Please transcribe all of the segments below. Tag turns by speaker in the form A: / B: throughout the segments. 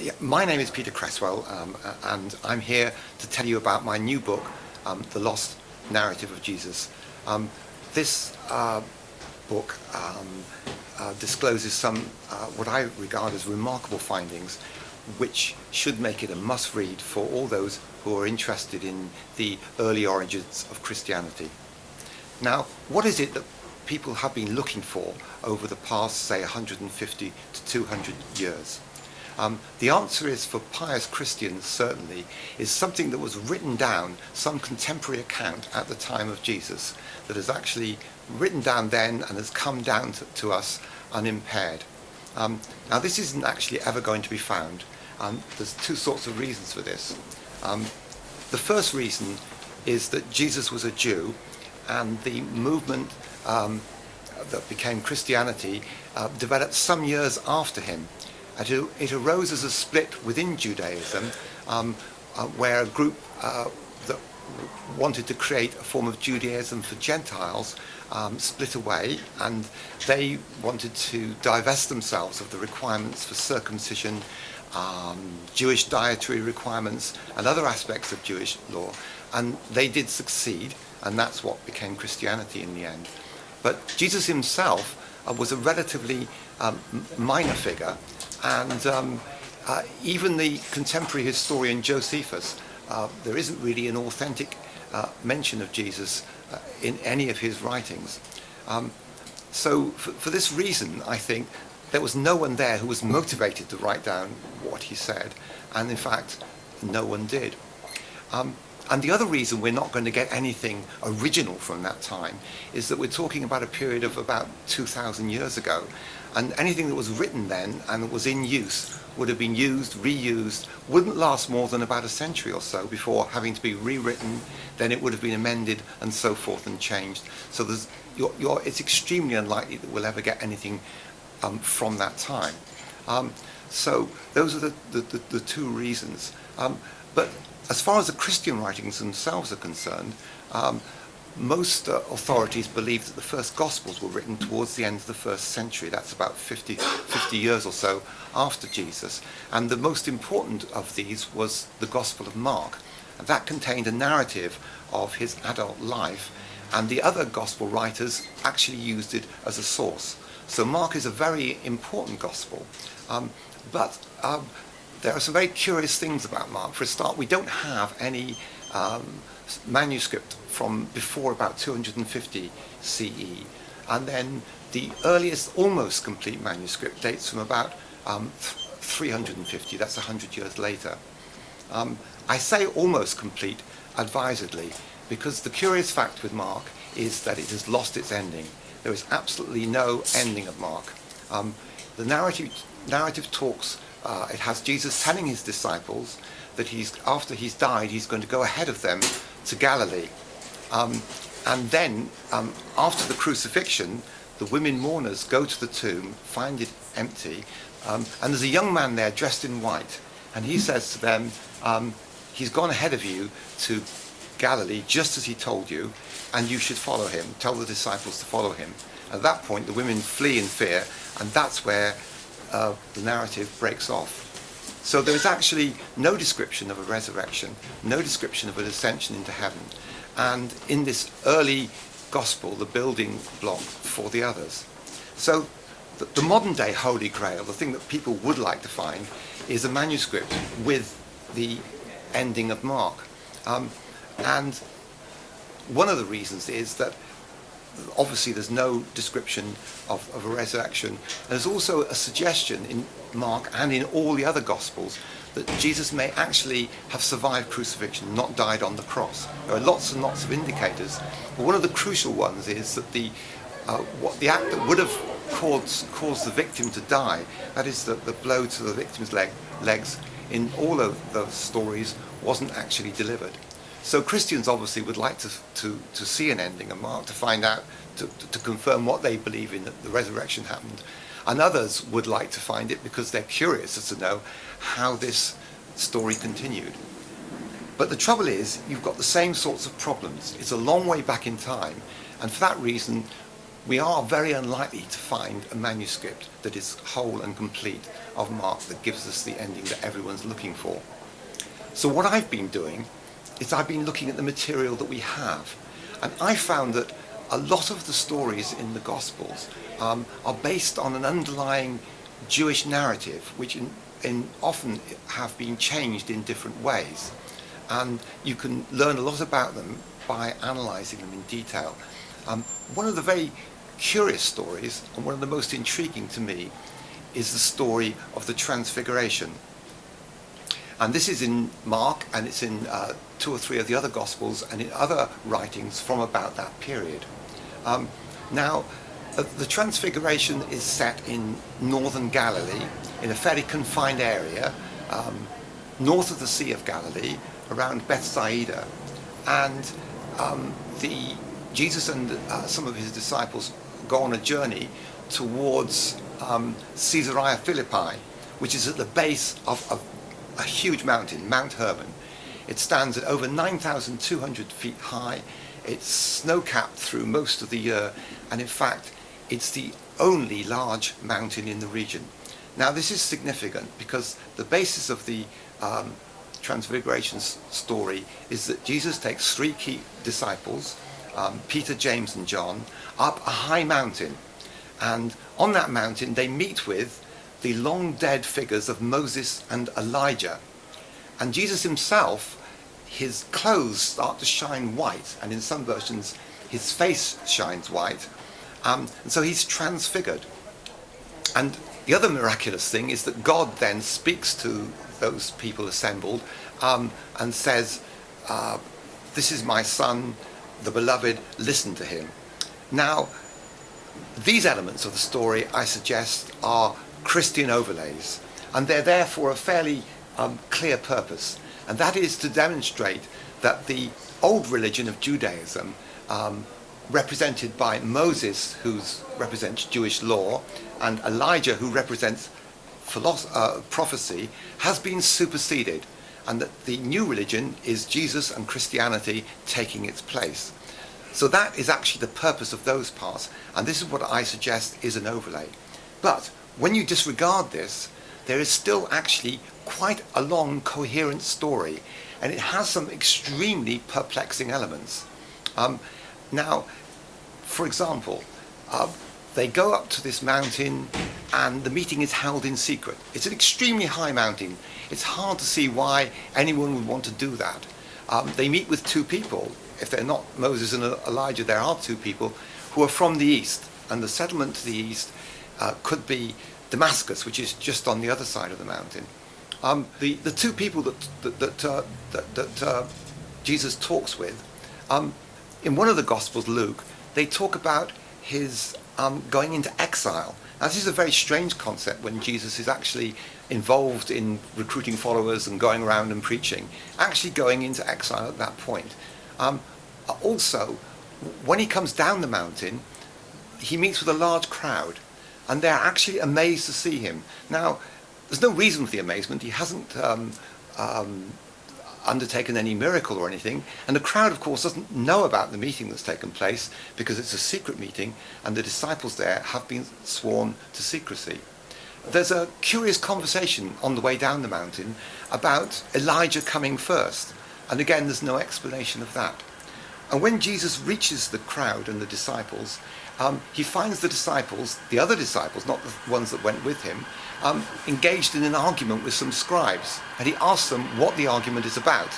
A: Yeah, my name is Peter Cresswell, and I'm here to tell you about my new book, The Lost Narrative of Jesus. This book discloses some what I regard as remarkable findings, which should make it a must-read for all those who are interested in the early origins of Christianity. Now, what is it that people have been looking for over the past, say, 150 to 200 years? The answer is, for pious Christians certainly, is something that was written down, some contemporary account at the time of Jesus, that is actually written down then and has come down to us unimpaired. Now, this isn't actually ever going to be found. There's two sorts of reasons for this. The first reason is that Jesus was a Jew, and the movement that became Christianity developed some years after him. It arose as a split within Judaism, where a group that wanted to create a form of Judaism for Gentiles split away, and they wanted to divest themselves of the requirements for circumcision, Jewish dietary requirements, and other aspects of Jewish law. And they did succeed, and that's what became Christianity in the end. But Jesus himself was a relatively minor figure, and even the contemporary historian Josephus, there isn't really an authentic mention of Jesus in any of his writings. So for this reason, I think there was no one there who was motivated to write down what he said, and in fact, no one did. And the other reason we're not going to get anything original from that time is that we're talking about a period of about 2,000 years ago, and anything that was written then and that was in use would have been used, reused, wouldn't last more than about a century or so before having to be rewritten. Then it would have been amended and so forth and changed. So it's extremely unlikely that we'll ever get anything from that time. So those are the two reasons. But as far as the Christian writings themselves are concerned, most authorities believe that the first Gospels were written towards the end of the first century. That's about 50 years or so after Jesus. And the most important of these was the Gospel of Mark. And that contained a narrative of his adult life, and the other Gospel writers actually used it as a source. So Mark is a very important Gospel. But there are some very curious things about Mark. For a start, we don't have any manuscript from before about 250 CE. And then the earliest almost complete manuscript dates from about 350, that's 100 years later. I say almost complete advisedly, because the curious fact with Mark is that it has lost its ending. There is absolutely no ending of Mark. The narrative talks, it has Jesus telling his disciples that after he's died, he's going to go ahead of them to Galilee. And then, after the crucifixion, the women mourners go to the tomb, find it empty, and there's a young man there dressed in white, and he says to them, he's gone ahead of you to Galilee, just as he told you, and you should follow him. Tell the disciples to follow him. At that point, the women flee in fear, and that's where the narrative breaks off. So there is actually no description of a resurrection, no description of an ascension into heaven, and in this early gospel, the building block for the others. So the modern day Holy Grail, the thing that people would like to find, is a manuscript with the ending of Mark. And one of the reasons is that obviously there's no description of a resurrection. There's also a suggestion in Mark and in all the other Gospels that Jesus may actually have survived crucifixion, not died on the cross. There are lots and lots of indicators, but one of the crucial ones is that the act that would have caused the victim to die, that is the blow to the victim's legs, in all of those stories wasn't actually delivered. So Christians obviously would like to see an ending of Mark, to find out, to confirm what they believe in, that the resurrection happened. And others would like to find it because they're curious as to know how this story continued. But the trouble is, you've got the same sorts of problems. It's a long way back in time, and for that reason, we are very unlikely to find a manuscript that is whole and complete of Mark that gives us the ending that everyone's looking for. So what I've been doing is I've been looking at the material that we have, and I found that a lot of the stories in the Gospels are based on an underlying Jewish narrative, which often have been changed in different ways, and you can learn a lot about them by analysing them in detail. One of the very curious stories, and one of the most intriguing to me, is the story of the Transfiguration. And this is in Mark, and it's in 2 or 3 of the other Gospels, and in other writings from about that period. Now, the Transfiguration is set in northern Galilee, in a fairly confined area, north of the Sea of Galilee, around Bethsaida. And Jesus and some of his disciples go on a journey towards Caesarea Philippi, which is at the base of a huge mountain, Mount Hermon. It stands at over 9,200 feet high. It's snow-capped through most of the year, and in fact, it's the only large mountain in the region. Now, this is significant because the basis of the Transfiguration story is that Jesus takes 3 key disciples, Peter, James and John, up a high mountain, and on that mountain they meet with the long dead figures of Moses and Elijah. And Jesus himself, his clothes start to shine white, and in some versions his face shines white, and so he's transfigured. And the other miraculous thing is that God then speaks to those people assembled and says, "This is my son, the beloved, listen to him." Now, these elements of the story, I suggest, are Christian overlays, and they're there for a fairly clear purpose, and that is to demonstrate that the old religion of Judaism, represented by Moses, who represents Jewish law, and Elijah, who represents prophecy, has been superseded, and that the new religion is Jesus and Christianity taking its place. So that is actually the purpose of those parts, and this is what I suggest is an overlay. But when you disregard this, there is still actually quite a long, coherent story, and it has some extremely perplexing elements. Now, for example, they go up to this mountain and the meeting is held in secret. It's an extremely high mountain. It's hard to see why anyone would want to do that. They meet with 2 people. If they're not Moses and Elijah, there are 2 people who are from the east, and the settlement to the east could be Damascus, which is just on the other side of the mountain. The 2 people that Jesus talks with, in one of the Gospels, Luke, they talk about his going into exile. Now, this is a very strange concept when Jesus is actually involved in recruiting followers and going around and preaching, actually going into exile at that point. Also, when he comes down the mountain, he meets with a large crowd, and they're actually amazed to see him. Now, there's no reason for the amazement. He hasn't undertaken any miracle or anything, and the crowd, of course, doesn't know about the meeting that's taken place because it's a secret meeting, and the disciples there have been sworn to secrecy. There's a curious conversation on the way down the mountain about Elijah coming first, and again, there's no explanation of that. And when Jesus reaches the crowd and the disciples, he finds the disciples, the other disciples, not the ones that went with him, engaged in an argument with some scribes, and he asks them what the argument is about,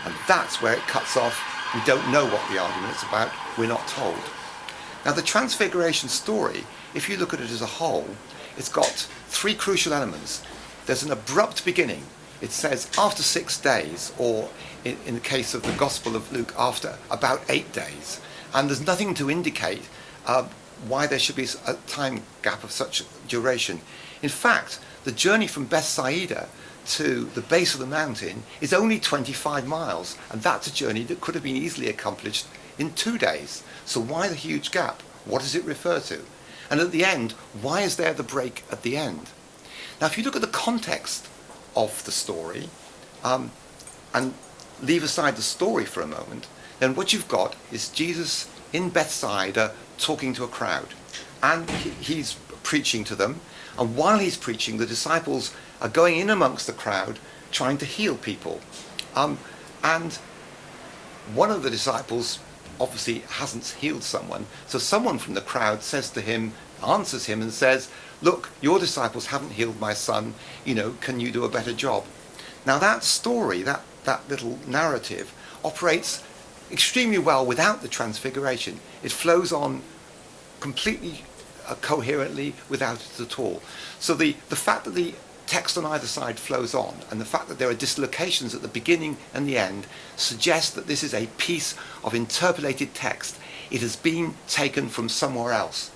A: and that's where it cuts off. We don't know what the argument is about, we're not told. Now, the Transfiguration story, if you look at it as a whole, it's got 3 crucial elements. There's an abrupt beginning. It says after 6 days, or in the case of the Gospel of Luke, after about 8 days, and there's nothing to indicate why there should be a time gap of such duration. In fact, the journey from Bethsaida to the base of the mountain is only 25 miles, and that's a journey that could have been easily accomplished in 2 days. So why the huge gap? What does it refer to? And at the end, why is there the break at the end? Now, if you look at the context of the story, and leave aside the story for a moment, then what you've got is Jesus in Bethsaida talking to a crowd. and he's preaching to them. And while he's preaching, the disciples are going in amongst the crowd, trying to heal people. And one of the disciples obviously hasn't healed someone, so someone from the crowd answers him and says, look, your disciples haven't healed my son, can you do a better job? Now that story, that little narrative, operates extremely well without the transfiguration. It flows on completely coherently without it at all. So the fact that the text on either side flows on, and the fact that there are dislocations at the beginning and the end, suggests that this is a piece of interpolated text. It has been taken from somewhere else.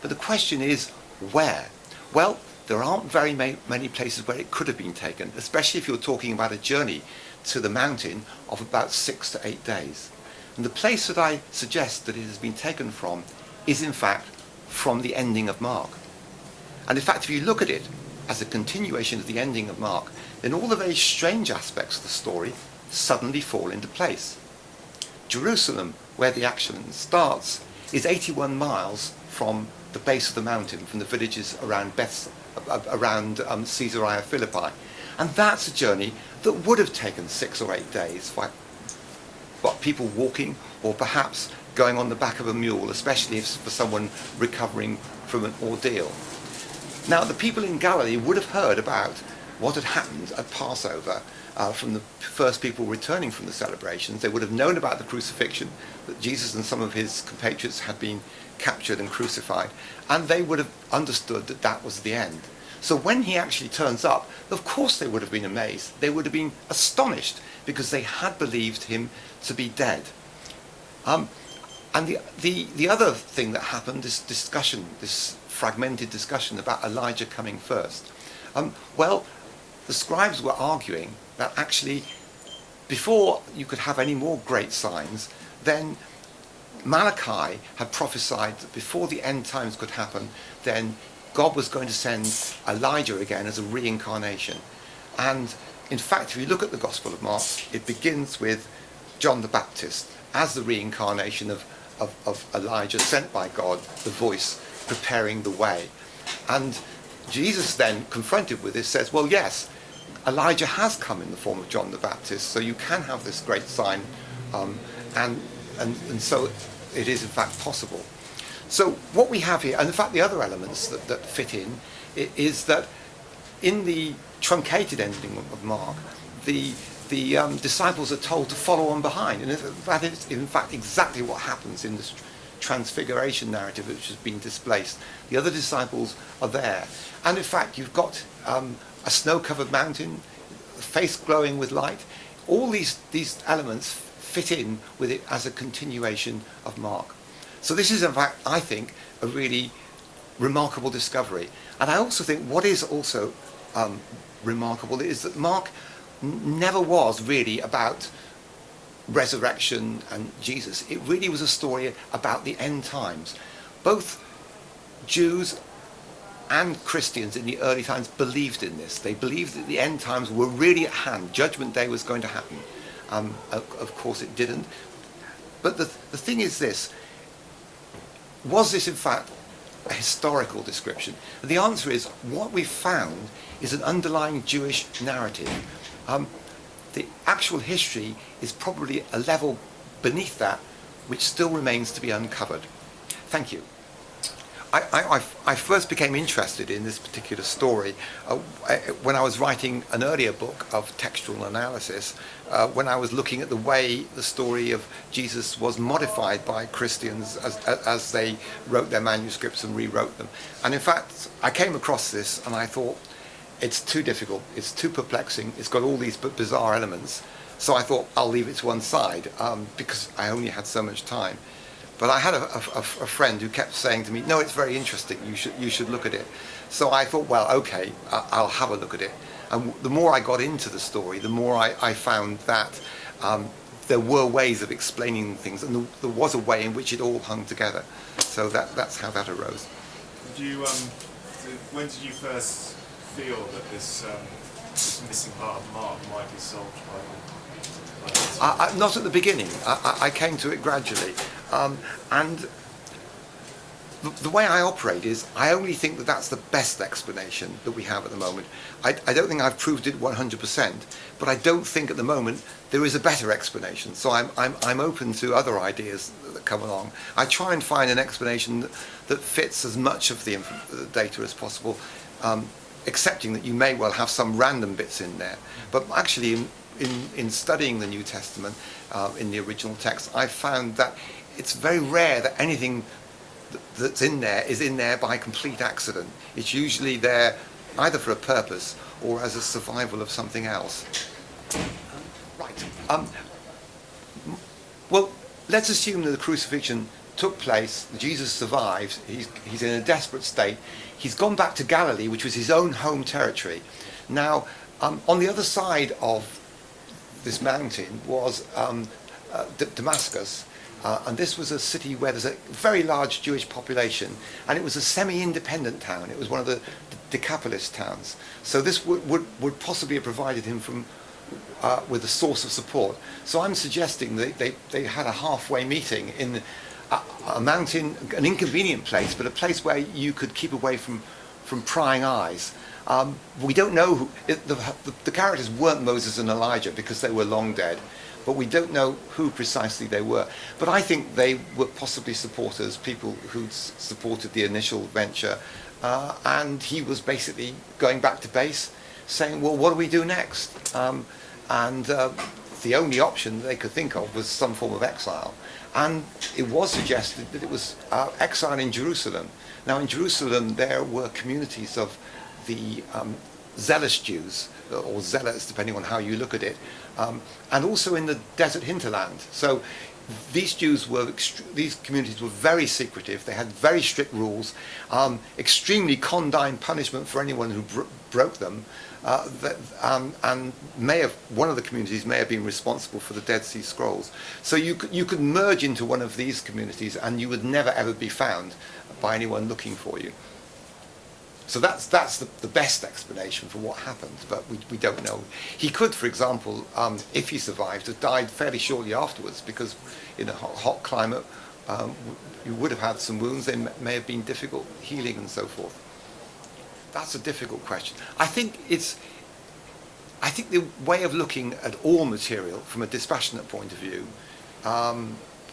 A: But the question is, where? Well, there aren't very many places where it could have been taken, especially if you're talking about a journey to the mountain of about 6 to 8 days. And the place that I suggest that it has been taken from is in fact from the ending of Mark. And in fact, if you look at it as a continuation of the ending of Mark, then all the very strange aspects of the story suddenly fall into place. Jerusalem, where the action starts, is 81 miles from the base of the mountain, from the villages around Caesarea Philippi. And that's a journey that would have taken 6 or 8 days but people walking, or perhaps going on the back of a mule, especially for someone recovering from an ordeal. Now, the people in Galilee would have heard about what had happened at Passover from the first people returning from the celebrations. They would have known about the crucifixion, that Jesus and some of his compatriots had been captured and crucified, and they would have understood that that was the end. So when he actually turns up, of course they would have been amazed. They would have been astonished, because they had believed him to be dead. And the other thing that happened, this fragmented discussion about Elijah coming first. Well, the scribes were arguing that actually, before you could have any more great signs, then Malachi had prophesied that before the end times could happen, then God was going to send Elijah again as a reincarnation. And in fact, if you look at the Gospel of Mark, it begins with John the Baptist as the reincarnation of Elijah, sent by God, the voice preparing the way. And Jesus then, confronted with this, says, well, yes, Elijah has come in the form of John the Baptist, so you can have this great sign, and so it is in fact possible. So what we have here, and in fact the other elements that fit in, is that in the truncated ending of Mark, the disciples are told to follow on behind, and that is in fact exactly what happens in this transfiguration narrative, which has been displaced. The other disciples are there, and in fact you've got a snow-covered mountain, a face glowing with light. All these elements fit in with it as a continuation of Mark. So this is in fact, I think, a really remarkable discovery. And I also think what is also remarkable is that Mark never was really about resurrection and Jesus. It really was a story about the end times. Both Jews and Christians in the early times believed in this. They believed that the end times were really at hand. Judgment Day was going to happen. Of course it didn't. But the thing is this: was this in fact a historical description? And the answer is, what we've found is an underlying Jewish narrative. The actual history is probably a level beneath that, which still remains to be uncovered. Thank you. I first became interested in this particular story when I was writing an earlier book of textual analysis, when I was looking at the way the story of Jesus was modified by Christians as they wrote their manuscripts and rewrote them. And in fact, I came across this and I thought, it's too difficult, it's too perplexing, it's got all these bizarre elements. So I thought, I'll leave it to one side, because I only had so much time. But I had a friend who kept saying to me, no, it's very interesting, you should look at it. So I thought, well, okay, I'll have a look at it. And the more I got into the story, the more I found that there were ways of explaining things, and there was a way in which it all hung together. So that's how that arose.
B: When did you first feel that this missing part of Mark might be solved by
A: not at the beginning. I came to it gradually. And the way I operate is I only think that that's the best explanation that we have at the moment. I don't think I've proved it 100%, but I don't think at the moment there is a better explanation. So I'm open to other ideas that come along. I try and find an explanation that fits as much of the data as possible, accepting that you may well have some random bits in there. But actually, in studying the New Testament, in the original text, I've found that it's very rare that anything that's in there is in there by complete accident. It's usually there either for a purpose or as a survival of something else. Right. Well, let's assume that the crucifixion took place, Jesus survives, he's in a desperate state. He's gone back to Galilee, which was his own home territory. Now, on the other side of this mountain was Damascus, and this was a city where there's a very large Jewish population, and it was a semi-independent town. It was one of the Decapolis towns. So this would possibly have provided him with a source of support. So I'm suggesting that they had a halfway meeting in a mountain, an inconvenient place, but a place where you could keep away from prying eyes. We don't know the characters weren't Moses and Elijah because they were long dead, but we don't know who precisely they were. But I think they were possibly supporters, people who'd supported the initial venture, and he was basically going back to base, saying, well, what do we do next? And the only option they could think of was some form of exile. And it was suggested that it was exile in Jerusalem. Now, in Jerusalem, there were communities of the zealous Jews, or zealots, depending on how you look at it, and also in the desert hinterland. So these these communities were very secretive. They had very strict rules, extremely condign punishment for anyone who broke them, and one of the communities may have been responsible for the Dead Sea Scrolls. So you could merge into one of these communities, and you would never ever be found by anyone looking for you. So that's the best explanation for what happened, but we don't know. He could, for example, if he survived, have died fairly shortly afterwards, because in a hot climate, you would have had some wounds. They may have been difficult healing and so forth. That's a difficult question. I think the way of looking at all material from a dispassionate point of view,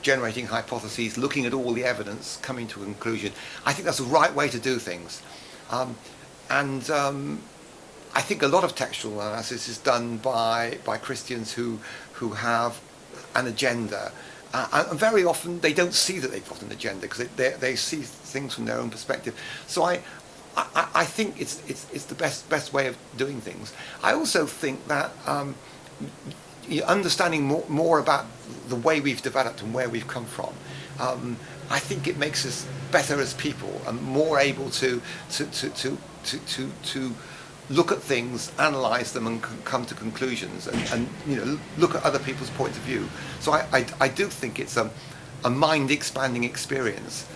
A: generating hypotheses, looking at all the evidence, coming to a conclusion, I think that's the right way to do things. I think a lot of textual analysis is done by Christians who have an agenda, and very often they don't see that they've got an agenda because they see things from their own perspective. So I think it's the best way of doing things. I also think that understanding more about the way we've developed and where we've come from, I think it makes us better as people and more able to look at things, analyze them, and come to conclusions, and look at other people's point of view. So I do think it's a mind-expanding experience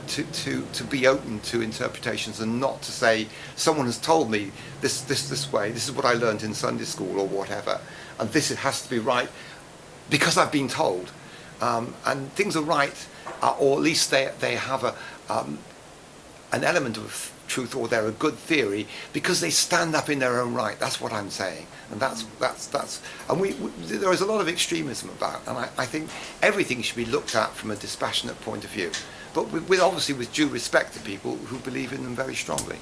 A: to be open to interpretations, and not to say someone has told me this way, this is what I learned in Sunday school or whatever, and this has to be right because I've been told. And things are right, or at least they have an element of truth, or they're a good theory because they stand up in their own right. That's what I'm saying, and that's and there is a lot of extremism about, and I think everything should be looked at from a dispassionate point of view, but with obviously with due respect to people who believe in them very strongly.